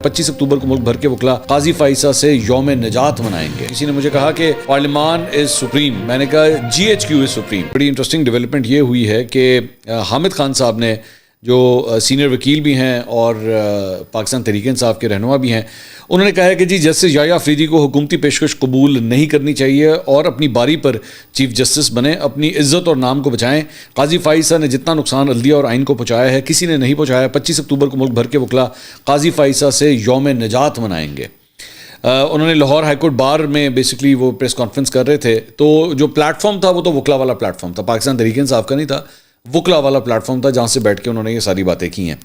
25 اکتوبر کو ملک بھر کے وکلا قاضی فائسہ سے یوم نجات منائیں گے. کسی نے مجھے کہا کہ پارلیمان از سپریم. میں نے کہا GHQ از سپریم. بڑی انٹرسٹنگ ڈیولپمنٹ یہ ہوئی ہے کہ حامد خان صاحب نے جو سینئر وکیل بھی ہیں اور پاکستان تحریک انصاف کے رہنما بھی ہیں, انہوں نے کہا ہے کہ جی جسٹس یحییٰ آفریدی کو حکومتی پیشکش قبول نہیں کرنی چاہیے اور اپنی باری پر چیف جسٹس بنیں, اپنی عزت اور نام کو بچائیں. قاضی فائسہ نے جتنا نقصان عدلیہ اور آئین کو پہنچایا ہے کسی نے نہیں پہنچایا. 25 اکتوبر کو ملک بھر کے وکلا قاضی فائسہ سے یوم نجات منائیں گے. انہوں نے لاہور ہائی کورٹ بار میں بیسکلی وہ پریس کانفرنس کر رہے تھے, تو جو پلیٹ فارم تھا وہ تو وکلا والا پلیٹ فارم تھا, پاکستان تحریک انصاف کا نہیں تھا, وکلا والا پلیٹ فارم تھا جہاں سے بیٹھ کے انہوں نے یہ ساری باتیں کی ہیں.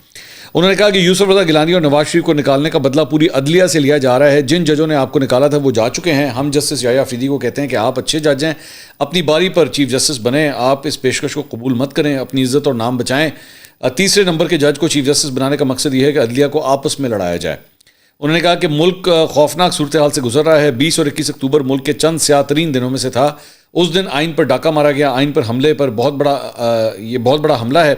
انہوں نے کہا کہ یوسف رضا گیلانی اور نواز شریف کو نکالنے کا بدلہ پوری عدلیہ سے لیا جا رہا ہے. جن ججوں نے آپ کو نکالا تھا وہ جا چکے ہیں. ہم جسٹس یحییٰ آفریدی کو کہتے ہیں کہ آپ اچھے جج ہیں, اپنی باری پر چیف جسٹس بنیں, آپ اس پیشکش کو قبول مت کریں, اپنی عزت اور نام بچائیں. تیسرے نمبر کے جج کو چیف جسٹس بنانے کا مقصد یہ ہے کہ عدلیہ کو آپس میں لڑایا جائے. انہوں نے کہا کہ ملک خوفناک صورتحال سے گزر رہا ہے. 20 اور 21 اکتوبر ملک کے چند سیاہ ترین دنوں میں سے تھا. اس دن آئین پر ڈاکہ مارا گیا, آئین پر حملے پر بہت بڑا حملہ ہے.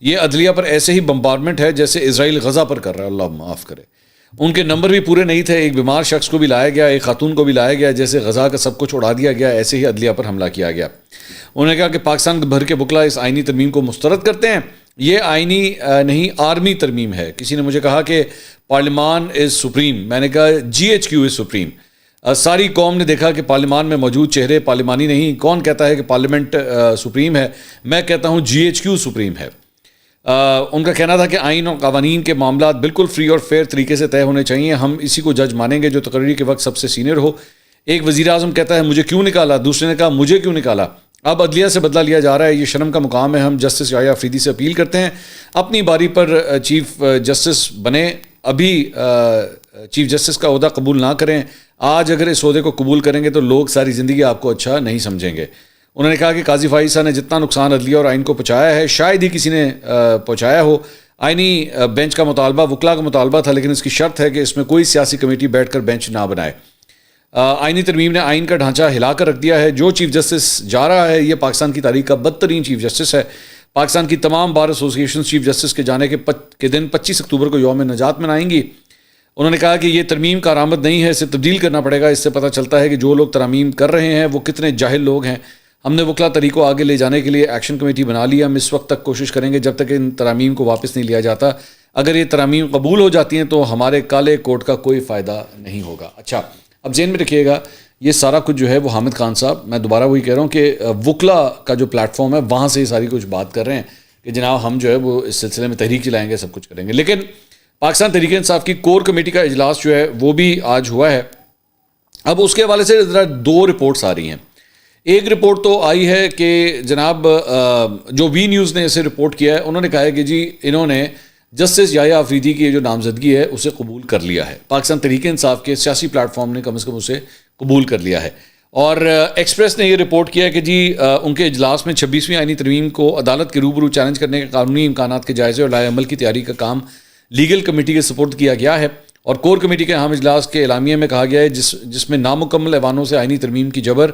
یہ عدلیہ پر ایسے ہی بمبارمنٹ ہے جیسے اسرائیل غزہ پر کر رہا ہے, اللہ معاف کرے. ان کے نمبر بھی پورے نہیں تھے, ایک بیمار شخص کو بھی لایا گیا, ایک خاتون کو بھی لایا گیا, جیسے غزہ کا سب کچھ اڑا دیا گیا, ایسے ہی عدلیہ پر حملہ کیا گیا. انہوں نے کہا کہ پاکستان بھر کے وکلا اس آئینی ترمیم کو مسترد کرتے ہیں. یہ آئینی نہیں آرمی ترمیم ہے. کسی نے مجھے کہا کہ پارلیمان از سپریم. میں نے کہا GHQ از سپریم. ساری قوم نے دیکھا کہ پارلیمان میں موجود چہرے پارلیمانی نہیں. کون کہتا ہے کہ پارلیمنٹ سپریم ہے؟ میں کہتا ہوں GHQ سپریم ہے. ان کا کہنا تھا کہ آئین اور قوانین کے معاملات بالکل فری اور فیئر طریقے سے طے ہونے چاہیے. ہم اسی کو جج مانیں گے جو تقرری کے وقت سب سے سینئر ہو. ایک وزیر اعظم کہتا ہے مجھے کیوں نکالا, دوسرے نے کہا مجھے کیوں نکالا. اب عدلیہ سے بدلہ لیا جا رہا ہے, یہ شرم کا مقام ہے. ہم جسٹس یحییٰ آفریدی سے اپیل کرتے ہیں اپنی باری پر چیف جسٹس بنیں. ابھی چیف جسٹس کا عہدہ قبول نہ کریں. آج اگر اس عہدے کو قبول کریں گے تو لوگ ساری زندگی آپ کو اچھا نہیں سمجھیں گے. انہوں نے کہا کہ قاضی فائسہ نے جتنا نقصان عدلیہ اور آئین کو پہنچایا ہے شاید ہی کسی نے پہنچایا ہو. آئینی بینچ کا مطالبہ وکلا کا مطالبہ تھا, لیکن اس کی شرط ہے کہ اس میں کوئی سیاسی کمیٹی بیٹھ کر بینچ نہ بنائے. آئینی ترمیم نے آئین کا ڈھانچہ ہلا کر رکھ دیا ہے. جو چیف جسٹس جا رہا ہے یہ پاکستان کی تاریخ کا بدترین چیف جسٹس ہے. پاکستان کی تمام بار ایسوسیشن چیف جسٹس کے جانے کے دن 25 اکتوبر کو یوم نجات منائیں گی. انہوں نے کہا کہ یہ ترمیم کارآمد نہیں ہے, اسے تبدیل کرنا پڑے گا. اس سے پتہ چلتا ہے کہ جو لوگ ترامیم کر رہے ہیں وہ کتنے جاہل لوگ ہیں. ہم نے وکلا طریق کو آگے لے جانے کے لیے ایکشن کمیٹی بنا لی. ہم اس وقت تک کوشش کریں گے جب تک ان ترامیم کو واپس نہیں لیا جاتا. اگر یہ ترامیم قبول ہو جاتی ہیں تو ہمارے کالے کوٹ کا کوئی فائدہ نہیں ہوگا. اچھا, اب ذہن میں رکھیے گا یہ سارا کچھ جو ہے وہ حامد خان صاحب, میں دوبارہ وہی کہہ رہا ہوں کہ وکلا کا جو پلیٹ فارم ہے وہاں سے یہ ساری کچھ بات کر رہے ہیں کہ جناب ہم جو ہے وہ اس سلسلے میں تحریک چلائیں گے, سب کچھ کریں گے. لیکن پاکستان تحریک انصاف کی کور کمیٹی کا اجلاس جو ہے وہ بھی آج ہوا ہے. اب اس کے حوالے سے ذرا 2 رپورٹس آ رہی ہیں. ایک رپورٹ تو آئی ہے کہ جناب جو وی نیوز نے اسے رپورٹ کیا ہے, انہوں نے کہا ہے کہ جی انہوں نے جسٹس یحییٰ آفریدی کی جو نامزدگی ہے اسے قبول کر لیا ہے. پاکستان تحریک انصاف کے سیاسی پلیٹ فارم نے کم از کم اسے قبول کر لیا ہے. اور ایکسپریس نے یہ رپورٹ کیا ہے کہ جی ان کے اجلاس میں 26ویں آئینی ترمیم کو عدالت کے روبرو چیلنج کرنے کے قانونی امکانات کے جائزے اور لائے عمل کی تیاری کا کام لیگل کمیٹی کے سپورٹ کیا گیا ہے. اور کور کمیٹی کے اہم اجلاس کے اعلامیے میں کہا گیا ہے جس میں نامکمل ایوانوں سے آئینی ترمیم کی جبر,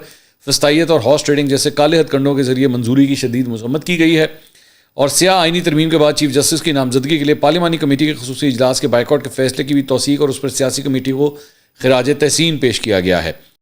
فسطائیت اور ہارس ٹریڈنگ جیسے کالے ہتھ کنڈوں کے ذریعے منظوری کی شدید مذمت کی گئی ہے. اور سیاہ آئینی ترمیم کے بعد چیف جسٹس کی نامزدگی کے لیے پارلیمانی کمیٹی کے خصوصی اجلاس کے بائیکاٹ کے فیصلے کی بھی توثیق اور اس پر سیاسی کمیٹی کو خراج تحسین پیش کیا گیا ہے.